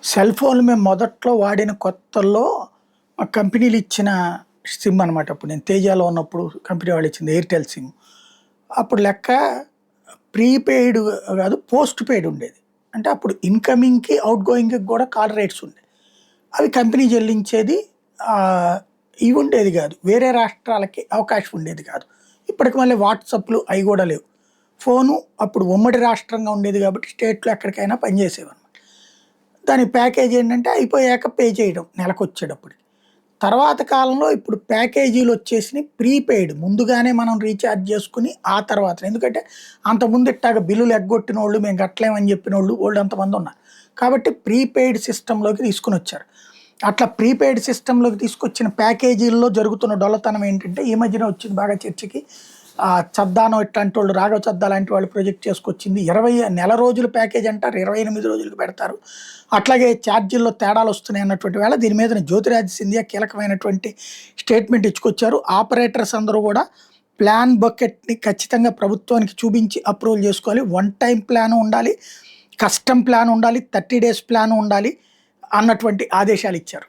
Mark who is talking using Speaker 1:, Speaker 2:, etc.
Speaker 1: Cell ఫోన్లు మేము మొదట్లో వాడిన కొత్తల్లో మా కంపెనీలు ఇచ్చిన సిమ్ అనమాట. అప్పుడు నేను తేజాలో ఉన్నప్పుడు కంపెనీ వాళ్ళు ఇచ్చింది ఎయిర్టెల్ సిమ్. అప్పుడు లెక్క ప్రీపెయిడ్ కాదు, పోస్ట్ పెయిడ్ ఉండేది. అంటే అప్పుడు ఇన్‌కమింగ్‌కి, ఔట్‌గోయింగ్‌కి కూడా కాల్ రేట్స్ ఉండేవి. అవి కంపెనీ చెల్లించేది. ఇవి ఉండేది కాదు. వేరే రాష్ట్రాలకి అవకాశం ఉండేది కాదు. ఇప్పటికి మళ్ళీ వాట్సాప్‌లు అవి కూడా లేవు. ఫోను అప్పుడు ఉమ్మడి రాష్ట్రంగా ఉండేది కాబట్టి స్టేట్‌లో ఎక్కడికైనా పనిచేసేవన్నమాట. దాని ప్యాకేజ్ ఏంటంటే అయిపోయాక పే చేయడం నెలకొచ్చేటప్పటికి. తర్వాత కాలంలో ఇప్పుడు ప్యాకేజీలొచ్చేసినియి ప్రీపెయిడ్. ముందుగానే మనం రీచార్జ్ చేసుకొని ఆ తర్వాత ఎందుకంటే అంతకుముందు ఇట్టాగ బిల్లులు ఎగ్గొట్టినోళ్ళు, మేము కట్టలేమని చెప్పినోళ్ళు బోలెడంతమందున్నారు. కాబట్టి ప్రీపెయిడ్ సిస్టమ్‌లోకి తీసుకొనొచ్చారు. అట్లా ప్రీపెయిడ్ సిస్టమ్‌లోకి తీసుకొచ్చిన ప్యాకేజీల్లో జరుగుతున్న డొల్లతనం ఏంటంటే, ఈ మధ్యన వచ్చింది బాగా చర్చకి. చద్దానో ఇట్లాంటోళ్ళు, రాఘవ చద్దా లాంటి వాళ్ళు ప్రొజెక్ట్ చేసుకొచ్చింది. నెల రోజుల ప్యాకేజ్ అంటారు, 28 రోజులకి పెడతారు. అట్లాగే ఛార్జీల్లో తేడాలొస్తున్నాయి అన్నటువంటి వేళ దీని మీదన జ్యోతిరాజ్ సింధియా కీలకమైనటువంటి స్టేట్మెంట్ ఇచ్చుకొచ్చారు. ఆపరేటర్స్ అందరూ కూడా ప్లాన్ బకెట్‌ని ఖచ్చితంగా ప్రభుత్వానికి చూపించి అప్రూవల్ చేసుకోవాలి. వన్ టైమ్ ప్లాన్ ఉండాలి, కస్టమ్ ప్లాన్ ఉండాలి, 30 డేస్ ప్లాన్ ఉండాలి అన్నటువంటి ఆదేశాలిచ్చారు.